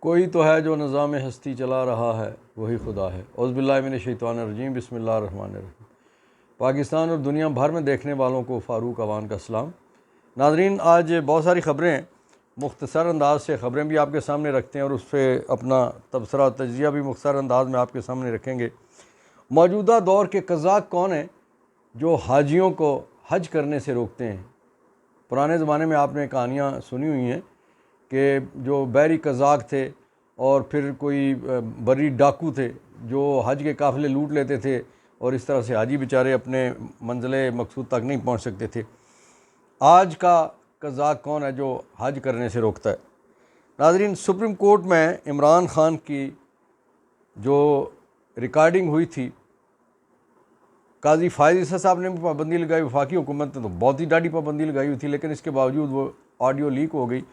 कोई तो है जो निज़ाम हस्ती चला रहा है, वही खुदा है। औज़ुबिल्लाहि मिनश्शैतानिर्रजीम, बिस्मिल्लाहिर्रहमानिर्रहीम। पाकिस्तान और दुनिया भर में देखने वालों को फ़ारूक अवान का सलाम। नाज़रीन, आज बहुत सारी ख़बरें हैं, मुख्तसर अंदाज से ख़बरें भी आपके सामने रखते हैं और उस पर अपना तबसरा और तजिया भी मुख्तसर अंदाज में आपके सामने रखेंगे। मौजूदा दौर के कज़ाक कौन हैं जो हाजियों को हज करने से रोकते हैं? पुराने ज़माने में आपने कहानियाँ सुनी हुई हैं कि जो बहरी कज़ाक थे और फिर कोई बर्री डाकू थे जो हज के काफ़िले लूट लेते थे और इस तरह से हाजी बेचारे अपने मंजिल मकसूद तक नहीं पहुंच सकते थे। आज का कज़ाक कौन है जो हज करने से रोकता है? नाज़रीन, सुप्रीम कोर्ट में इमरान ख़ान की जो रिकॉर्डिंग हुई थी, काजी फ़ायज़ ईसा साहब ने भी पाबंदी लगाई, वफाकी हुकूमत ने तो बहुत ही डाढ़ी पाबंदी लगाई हुई थी, लेकिन इसके बावजूद वो ऑडियो लीक हो गई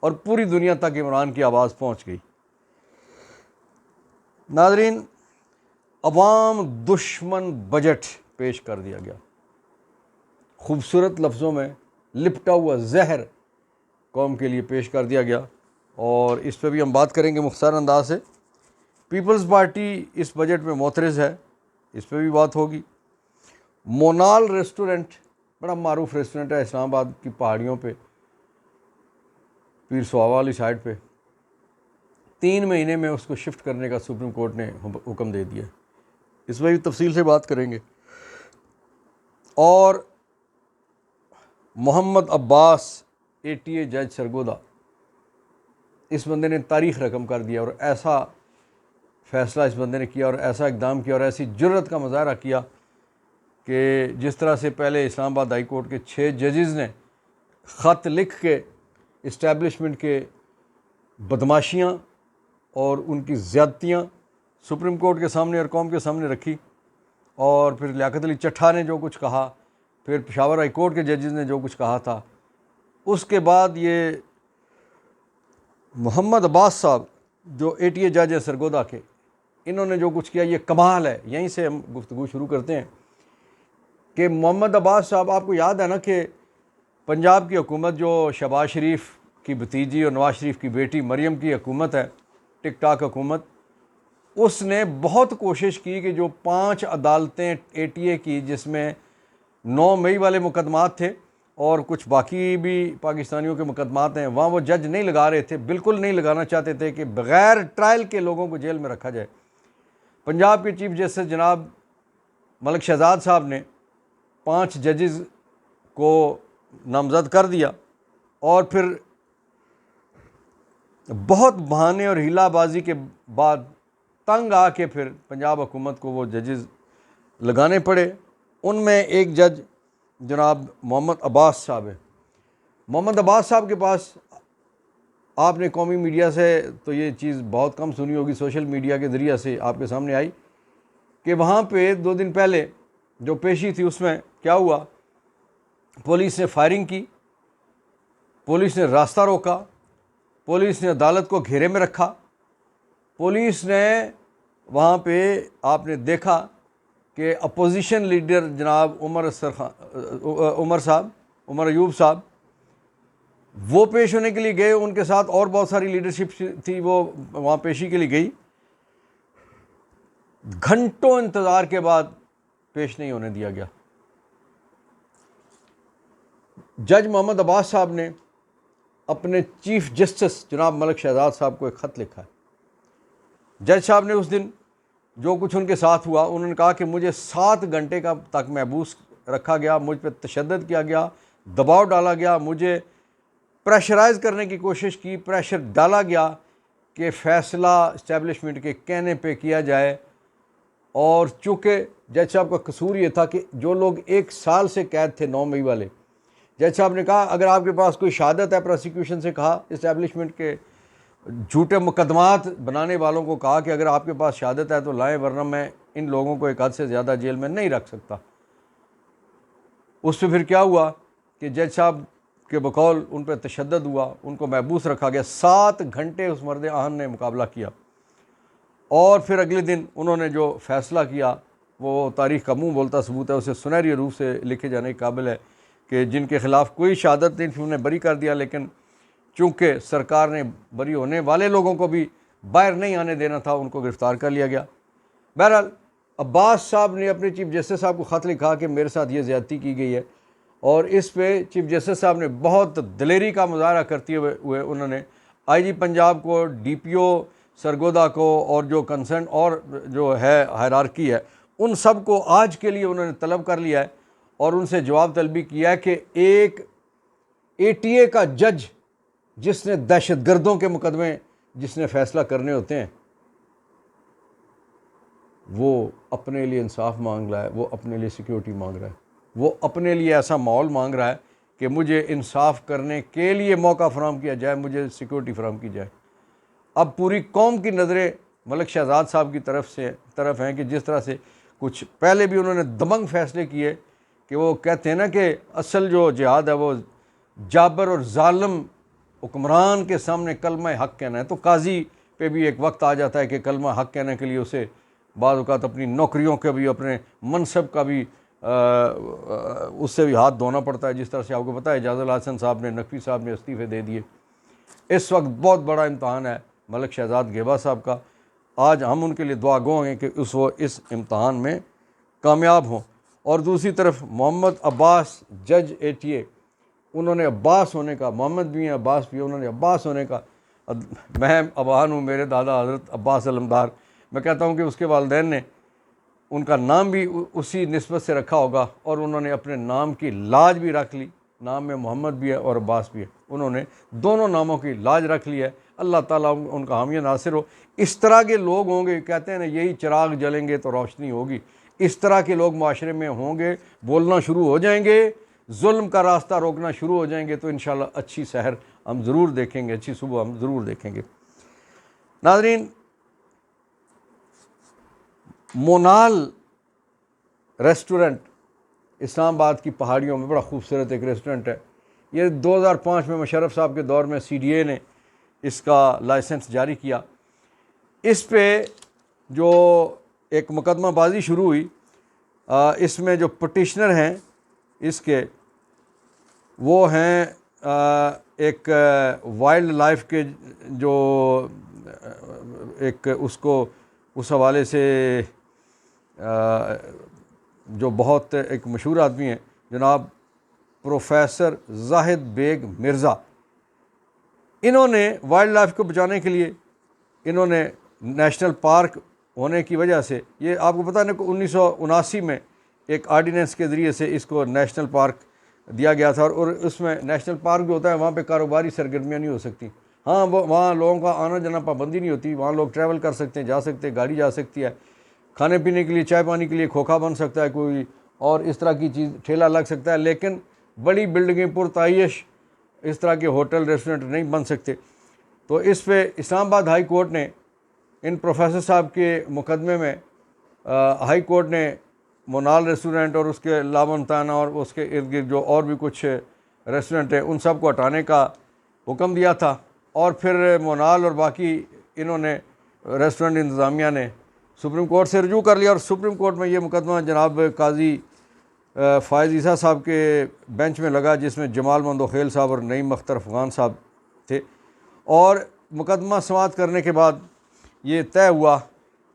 और पूरी दुनिया तक इमरान की आवाज़ पहुंच गई। नाज़रीन, अवाम दुश्मन बजट पेश कर दिया गया। खूबसूरत लफ्ज़ों में लिपटा हुआ जहर कौम के लिए पेश कर दिया गया और इस पर भी हम बात करेंगे मुख्तसर अंदाज से। पीपल्स पार्टी इस बजट में मोतरज़ है, इस पर भी बात होगी। मोनाल रेस्टोरेंट बड़ा मारूफ रेस्टोरेंट है इस्लामाबाद की पहाड़ियों पे, पीर सुहावा वाली साइड पे। 3 महीने में उसको शिफ्ट करने का सुप्रीम कोर्ट ने हुक्म दे दिया। इस पर भी तफसील से बात करेंगे। और मोहम्मद अब्बास ATA जज सरगोदा, इस बंदे ने तारीख़ रकम कर दिया और ऐसा फ़ैसला इस बंदे ने किया और ऐसा इक़दाम किया और ऐसी जुर्रत का मुज़ाहरा किया कि जिस तरह से पहले इस्लामाबाद हाई कोर्ट के 6 जजेज़ ने ख़त लिख के इस्टेब्लिशमेंट के बदमाशियाँ और उनकी ज़्यादतियाँ सुप्रीम कोर्ट के सामने और कौम के सामने रखी, और फिर लियाकत अली चट्ठा ने जो कुछ कहा, फिर पेशावर हाई कोर्ट के जजेज़ ने जो कुछ कहा था, उसके बाद ये मोहम्मद अब्बास साहब जो ATA जज है सरगोदा के, इन्होंने जो कुछ किया ये कमाल है। यहीं से हम गुफ्तगू शुरू करते हैं कि मोहम्मद अब्बास साहब, आपको याद है ना कि पंजाब की हुकूमत जो शहबाज शरीफ की भतीजी और नवाज शरीफ की बेटी मरियम की हुकूमत है, टिक टाक हुकूमत, उसने बहुत कोशिश की कि जो 5 अदालतें ATA की, जिसमें 9 मई वाले मुकदमात थे और कुछ बाकी भी पाकिस्तानियों के मुकदमात हैं, वहाँ वो जज नहीं लगा रहे थे, बिल्कुल नहीं लगाना चाहते थे कि बग़ैर ट्रायल के लोगों को जेल में रखा जाए। पंजाब के चीफ जस्टिस जनाब मलिक शहजाद साहब ने 5 जजेस को नामज़द कर दिया और फिर बहुत बहाने और हीलाबाजी के बाद तंग आके फिर पंजाब हुकूमत को वो जजेस लगाने पड़े। उनमें एक जज जनाब मोहम्मद अब्बास साहब है। मोहम्मद अब्बास साहब के पास, आपने कौमी मीडिया से तो ये चीज़ बहुत कम सुनी होगी, सोशल मीडिया के ज़रिए से आपके सामने आई कि वहाँ पे 2 दिन पहले जो पेशी थी उसमें क्या हुआ, पुलिस ने फायरिंग की, पुलिस ने रास्ता रोका, पुलिस ने अदालत को घेरे में रखा, पुलिस ने वहाँ पे आपने देखा कि अपोजिशन लीडर जनाब उमर अयूब साहब वो पेश होने के लिए गए, उनके साथ और बहुत सारी लीडरशिप थी, वो वहाँ पेशी के लिए गई। घंटों इंतज़ार के बाद पेश नहीं होने दिया गया। जज मोहम्मद अब्बास साहब ने अपने चीफ जस्टिस जनाब मलिक शहजाद साहब को एक ख़त लिखा है। जज साहब ने उस दिन जो कुछ उनके साथ हुआ, उन्होंने कहा कि मुझे 7 घंटे का तक महबूस रखा गया, मुझ पर तशद्दुद किया गया, दबाव डाला गया, मुझे प्रेशराइज़ करने की कोशिश की, प्रेशर डाला गया कि फ़ैसला इस्टेब्लिशमेंट के कहने पे किया जाए। और चूँकि जज साहब का कसूर ये था कि जो लोग 1 साल से कैद थे 9 मई वाले, जज साहब ने कहा अगर आपके पास कोई शहादत है, प्रोसिक्यूशन से कहा, इस्टेब्लिशमेंट के झूठे मुकदमात बनाने वालों को कहा कि अगर आपके पास शहादत है तो लाएं, वरना मैं इन लोगों को 1 हद से ज़्यादा जेल में नहीं रख सकता। उस पर फिर क्या हुआ कि जज साहब के बकौल उन पर तशद्दुद हुआ, उनको महबूस रखा गया। 7 घंटे उस मर्द आहन ने मुकाबला किया और फिर अगले दिन उन्होंने जो फ़ैसला किया वो तारीख़ का मुँह बोलता सबूत है, उसे सुनहरी रूप से लिखे जाने के काबिल है कि जिनके ख़िलाफ़ कोई शहादत नहीं थी उन्हें बरी कर दिया, लेकिन चूँकि सरकार ने बरी होने वाले लोगों को भी बाहर नहीं आने देना था, उनको गिरफ़्तार कर लिया गया। बहरहाल अब्बास साहब ने अपने चीफ जस्टिस साहब को ख़त लिखा कि मेरे साथ ये ज़्यादती की गई है, और इस पे चीफ जस्टिस साहब ने बहुत दिलेरी का मुजाहरा करते हुए उन्होंने आईजी पंजाब को, डीपीओ सरगोदा को और जो कंसर्न और जो है हायरार्की है उन सब को आज के लिए उन्होंने तलब कर लिया है और उनसे जवाब तलबी किया है कि एक एटीए का जज जिसने दहशतगर्दों के मुकदमे जिसने फ़ैसला करने होते हैं, वो अपने लिए इंसाफ मांग रहा है, वो अपने लिए सिक्योरिटी मांग रहा है, वो अपने लिए ऐसा माहौल मांग रहा है कि मुझे इंसाफ करने के लिए मौका फराहम किया जाए, मुझे सिक्योरिटी फराहम की जाए। अब पूरी कौम की नज़रें मलिक शहजाद साहब की तरफ हैं कि जिस तरह से कुछ पहले भी उन्होंने दबंग फ़ैसले किए कि वो कहते हैं ना कि असल जो जिहाद है वो जाबर और जालिम हुक्मरान के सामने कलमा हक़ कहना है। तो काजी पे भी एक वक्त आ जाता है कि कलमा हक़ कहने के लिए उसे बाज़ औक़ात अपनी नौकरियों का भी, अपने मनसब का भी उससे भी हाथ धोना पड़ता है। जिस तरह से आपको पता है एजाज़ुल हसन साहब ने, नकवी साहब ने इस्तीफ़े दे दिए। इस वक्त बहुत बड़ा इम्तहान है मलिक शहजाद गेबा साहब का। आज हम उनके लिए दुआ गो हैं कि वो इस इम्तहान में कामयाब हों। और दूसरी तरफ मोहम्मद अब्बास जज एटीए, उन्होंने अब्बास होने का, मोहम्मद भी हैं अब्बास भी, उन्होंने अब्बास होने का, मैं अबान हूँ, मेरे दादा हज़रत अब्बास अलमदार, मैं कहता हूँ कि उसके वालिदैन ने उनका नाम भी उसी निस्बत से रखा होगा और उन्होंने अपने नाम की लाज भी रख ली। नाम में मोहम्मद भी है और अब्बास भी है, उन्होंने दोनों नामों की लाज रख ली है। अल्लाह ताला उनका हामी नासिर हो। इस तरह के लोग होंगे, कहते हैं ना यही चिराग जलेंगे तो रोशनी होगी, इस तरह के लोग माशरे में होंगे, बोलना शुरू हो जाएंगे, जुल्म का रास्ता रोकना शुरू हो जाएंगे, तो इंशाल्लाह अच्छी सहर हम ज़रूर देखेंगे, अच्छी सुबह हम ज़रूर देखेंगे। नाज़रीन, मोनाल रेस्टोरेंट इस्लामाबाद की पहाड़ियों में बड़ा खूबसूरत एक रेस्टोरेंट है। ये 2005 में मुशर्रफ साहब के दौर में CDA ने इसका लाइसेंस जारी किया। इस पे जो एक मुकदमाबाजी शुरू हुई, इसमें जो पटिशनर हैं इसके वो हैं एक वाइल्ड लाइफ के जो एक उसको उस हवाले से जो बहुत एक मशहूर आदमी हैं जनाब प्रोफेसर जाहिद बेग मिर्ज़ा। इन्होंने वाइल्ड लाइफ को बचाने के लिए इन्होंने नेशनल पार्क होने की वजह से, ये आपको पता है कि 1979 में एक आर्डिनेंस के ज़रिए से इसको नेशनल पार्क दिया गया था। और उसमें नेशनल पार्क जो होता है वहाँ पे कारोबारी सरगर्मियाँ नहीं हो सकती। हाँ, वो वहाँ लोगों का आना जाना पाबंदी नहीं होती, वहाँ लोग ट्रैवल कर सकते हैं, जा सकते हैं, गाड़ी जा सकती है, खाने पीने के लिए, चाय पानी के लिए खोखा बन सकता है कोई, और इस तरह की चीज़ ठेला लग सकता है, लेकिन बड़ी बिल्डिंगें पुरताइश इस तरह के होटल रेस्टोरेंट नहीं बन सकते। तो इस पे इस्लामाबाद हाई कोर्ट ने इन प्रोफेसर साहब के मुकदमे में हाई कोर्ट ने मोनाल रेस्टोरेंट और उसके लामनताना और उसके इर्द गिर्द जो और भी कुछ रेस्टोरेंट हैं उन सब को हटाने का हुक्म दिया था। और फिर मोनाल और बाकी इन्होंने रेस्टोरेंट इंतज़ामिया ने सुप्रीम कोर्ट से रजू कर लिया और सुप्रीम कोर्ट में ये मुकदमा जनाब काजी फ़ायज़ ईसा साहब के बेंच में लगा, जिसमें जमाल मंदोखेल साहब और नईम अख्तर अफ़गान साहब थे। और मुकदमा समाअत करने के बाद ये तय हुआ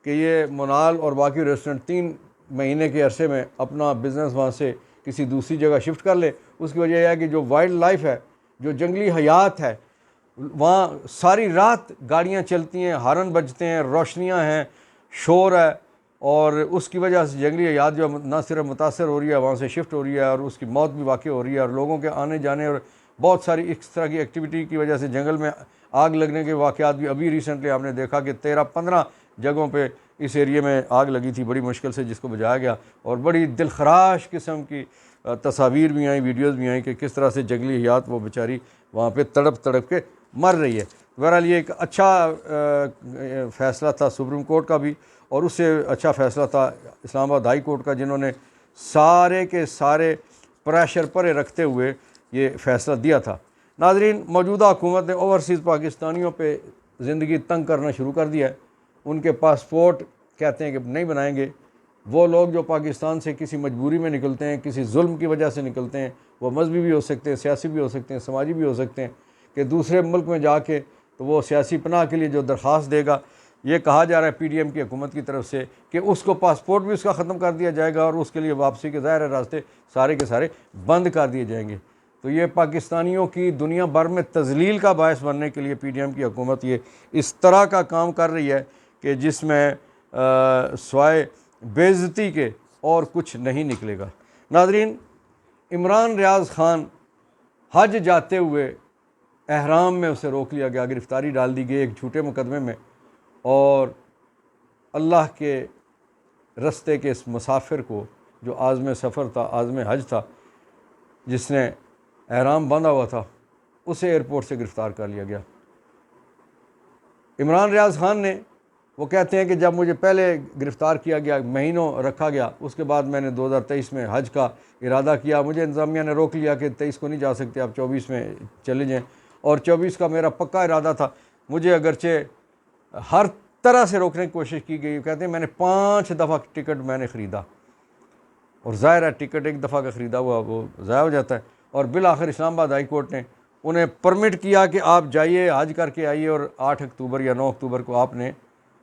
कि ये मोनाल और बाकी रेस्टोरेंट 3 महीने के अरसे में अपना बिज़नेस वहाँ से किसी दूसरी जगह शिफ्ट कर ले। उसकी वजह यह है कि जो वाइल्ड लाइफ है, जो जंगली हयात है, वहाँ सारी रात गाड़ियाँ चलती हैं, हारन बजते हैं, रोशनियाँ हैं, शोर है, और उसकी वजह से जंगली हयात जो न सिर्फ मुतासर हो रही है, वहाँ से शिफ्ट हो रही है और उसकी मौत भी वाक़ई हो रही है। और लोगों के आने जाने और बहुत सारी इस तरह की एक्टिविटी की वजह से जंगल में आग लगने के वाक़यात भी अभी रिसेंटली आपने देखा कि 13-15 जगहों पे इस एरिए में आग लगी थी बड़ी मुश्किल से, जिसको बुझाया गया। और बड़ी दिलखराश किस्म की तस्वीर भी आई, वीडियोज़ भी आई कि किस तरह से जंगली हयात वो बेचारी वहाँ पर तड़प तड़प के मर रही है। बहरहाल ये एक अच्छा फ़ैसला था सुप्रीम कोर्ट का भी, और उससे अच्छा फ़ैसला था इस्लामाबाद हाई कोर्ट का, जिन्होंने सारे के सारे प्रेशर पर रखते हुए ये फ़ैसला दिया था। नाज़रीन, मौजूदा हुकूमत ने ओवरसीज़ पाकिस्तानियों पे ज़िंदगी तंग करना शुरू कर दिया है। उनके पासपोर्ट कहते हैं कि नहीं बनाएंगे। वो लोग जो पाकिस्तान से किसी मजबूरी में निकलते हैं, किसी जुल्म की वजह से निकलते हैं, वो मजहबी भी हो सकते हैं, सियासी भी हो सकते हैं, समाजी भी हो सकते हैं, कि दूसरे मुल्क में जाके तो वो सियासी पनाह के लिए जो दरख्वास्त देगा, ये कहा जा रहा है PDM की हुकूमत की तरफ से कि उसको पासपोर्ट भी उसका ख़त्म कर दिया जाएगा और उसके लिए वापसी के ज़ाहिर रास्ते सारे के सारे बंद कर दिए जाएंगे। तो ये पाकिस्तानियों की दुनिया भर में तजलील का बायस बनने के लिए PDM की हुकूमत ये इस तरह का काम कर रही है कि जिसमें स्वाय बेइज्जती के और कुछ नहीं निकलेगा। नाज़रीन, इमरान रियाज़ ख़ान हज जाते हुए एहराम में उसे रोक लिया गया, गिरफ़्तारी डाल दी गई एक झूठे मुकदमे में, और अल्लाह के रस्ते के इस मुसाफिर को जो आज़म सफ़र था, आज़म हज था, जिसने एहराम बांधा हुआ था, उसे एयरपोर्ट से गिरफ़्तार कर लिया गया। इमरान रियाज़ ख़ान ने, वो कहते हैं कि जब मुझे पहले गिरफ़्तार किया गया, महीनों रखा गया, उसके बाद मैंने 2023 में हज का इरादा किया। मुझे इंतज़ामिया ने रोक लिया कि 23 को नहीं जा सकते, आप 24 में चले जाएँ, और 24 का मेरा पक्का इरादा था। मुझे अगरचे हर तरह से रोकने की कोशिश की गई। कहते हैं मैंने 5 दफ़ा टिकट मैंने ख़रीदा, और ज़ाहिर है टिकट एक दफ़ा का ख़रीदा हुआ वो ज़ाया हो जाता है, और बिल आखिर इस्लामाबाद हाई कोर्ट ने उन्हें परमिट किया कि आप जाइए, हज करके आइए, और 8 अक्टूबर या 9 अक्टूबर को आपने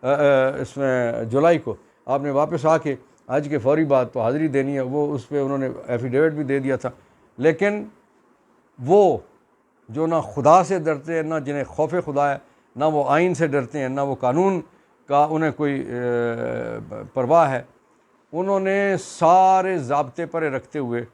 इसमें जुलाई को आपने वापस आके हज के फौरी बाद तो हाज़िरी देनी है। वो उस पर उन्होंने एफिडेविट भी दे दिया था। लेकिन वो जो ना खुदा से डरते हैं, ना जिन्हें खौफ खुदा है, ना वो आइन से डरते हैं, ना वो कानून का उन्हें कोई परवाह है, उन्होंने सारे ज़ाब्ते पर रखते हुए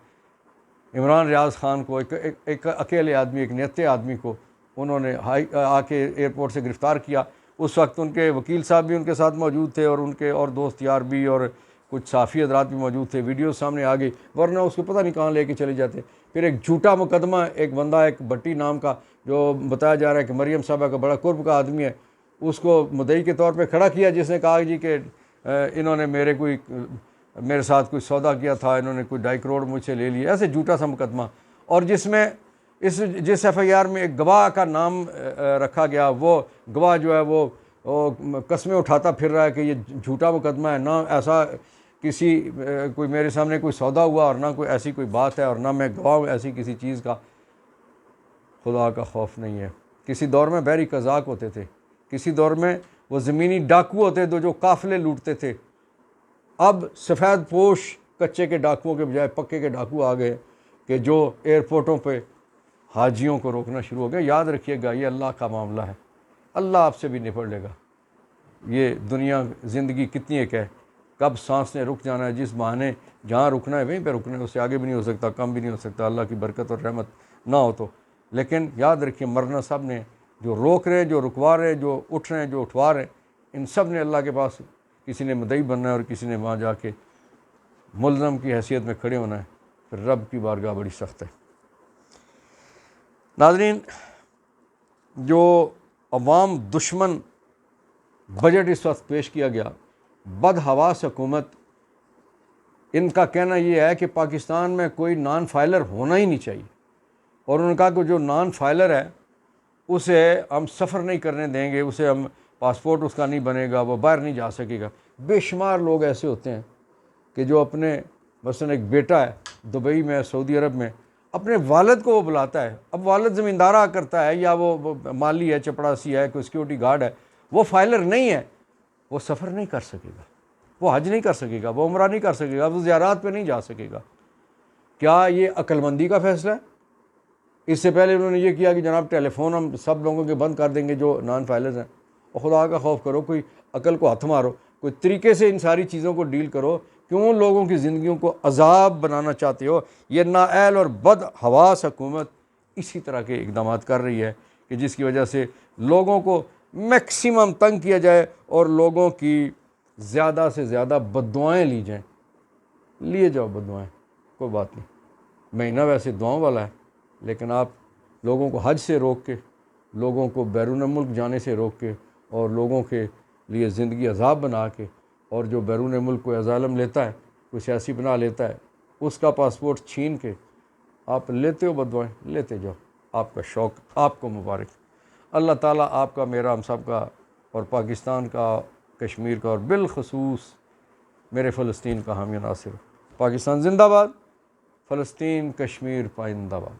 इमरान रियाज़ ख़ान को, एक अकेले आदमी, एक नियत आदमी को उन्होंने आके एयरपोर्ट से गिरफ़्तार किया। उस वक्त उनके वकील साहब भी उनके साथ मौजूद थे, और उनके और दोस्त यार भी, और कुछ साफ़ी हज़रात भी मौजूद थे। वीडियो सामने आ गई, वरना उसको पता नहीं कहाँ लेके चले जाते। फिर एक झूठा मुकदमा, एक बंदा, एक भट्टी नाम का, जो बताया जा रहा है कि मरियम साहबा का बड़ा कुर्ब का आदमी है, उसको मुद्दई के तौर पे खड़ा किया, जिसने कहा जी कि इन्होंने मेरे साथ कोई सौदा किया था, इन्होंने कोई 2.5 करोड़ मुझसे ले लिए, ऐसे झूठा सा मुकदमा। और जिसमें जिस FIR में एक गवाह का नाम रखा गया, वो गवाह जो है वो कस्में उठाता फिर रहा है कि ये झूठा मुकदमा है, ना ऐसा किसी कोई मेरे सामने कोई सौदा हुआ, और ना कोई ऐसी कोई बात है, और ना मैं गवाह हूँ ऐसी किसी चीज़ का। खुदा का खौफ नहीं है। किसी दौर में बहरी कज़ाक होते थे, किसी दौर में वो ज़मीनी डाकू होते थे जो काफ़िले लूटते थे। अब सफ़ेद पोश कच्चे के डाकुओं के बजाय पक्के के डाकू आ गए कि जो एयरपोर्टों पे हाजियों को रोकना शुरू हो गया। याद रखिएगा, ये अल्लाह का मामला है, अल्लाह आपसे भी निपट लेगा। ये दुनिया ज़िंदगी कितनी एक है, कब सांस ने रुक जाना है, जिस बहाने जहाँ रुकना है वहीं पे रुकना है, उससे आगे भी नहीं हो सकता, कम भी नहीं हो सकता, अल्लाह की बरकत और रहमत ना हो तो। लेकिन याद रखिए, मरना सब ने, जो रोक रहे हैं, जो रुकवा रहे हैं, जो उठ रहे हैं, जो उठवा रहे हैं, इन सब ने अल्लाह के पास, किसी ने मुद्दई बनना है और किसी ने वहाँ जाके मुल्ज़म की हैसियत में खड़े होना है। फिर रब की बारगाह बड़ी सख्त है। नाज़रीन, जो अवाम दुश्मन बजट इस वक्त पेश किया गया, बदहवास हुकूमत, इनका कहना यह है कि पाकिस्तान में कोई नॉन फाइलर होना ही नहीं चाहिए, और उन्होंने कहा कि जो नॉन फाइलर है उसे हम सफ़र नहीं करने देंगे, उसे हम पासपोर्ट उसका नहीं बनेगा, वो बाहर नहीं जा सकेगा। बेशुमार लोग ऐसे होते हैं कि जो अपने, मसलन एक बेटा है दुबई में, सऊदी अरब में, अपने वालिद को वो बुलाता है। अब वालिद ज़मींदारा करता है, या वो माली है, चपड़ासी है, कोई सिक्योरिटी गार्ड है, वो फाइलर नहीं है, वो सफ़र नहीं कर सकेगा, वो हज नहीं कर सकेगा, वो उम्रा नहीं कर सकेगा, वो ज़ियारात पे नहीं जा सकेगा। क्या ये अक्लमंदी का फ़ैसला है? इससे पहले उन्होंने ये किया कि जनाब टेलीफोन हम सब लोगों के बंद कर देंगे जो नॉन फाइलर्स हैं। और खुदा का खौफ करो, कोई अकल को हाथ मारो, कोई तरीके से इन सारी चीज़ों को डील करो। क्यों लोगों की ज़िंदगियों को अजाब बनाना चाहते हो? ये नाअहल और बद हवास हुकूमत इसी तरह के इकदाम कर रही है कि जिसकी वजह से लोगों को मैक्सिमम तंग किया जाए और लोगों की ज़्यादा से ज़्यादा बद्दुआएँ ली जाएँ। लिए जाओ बद्दुआएँ, कोई बात नहीं, महीना वैसे दुआओं वाला है, लेकिन आप लोगों को हज से रोक के, लोगों को बैरून मुल्क जाने से रोक के, और लोगों के लिए ज़िंदगी अजाब बना के, और जो बैरून मुल्क कोई अज़ालम लेता है, कोई सियासी बना लेता है, उसका पासपोर्ट छीन के आप लेते हो बददुआएं, लेते जाओ। आपका शौक़ आपको मुबारक। अल्लाह ताला आपका, मेरा, हम सब का, और पाकिस्तान का, कश्मीर का, और बिलखसूस मेरे फ़लस्तीन का हामी नासिर। पाकिस्तान जिंदाबाद, फ़लस्तीन कश्मीर पाइंदाबाद।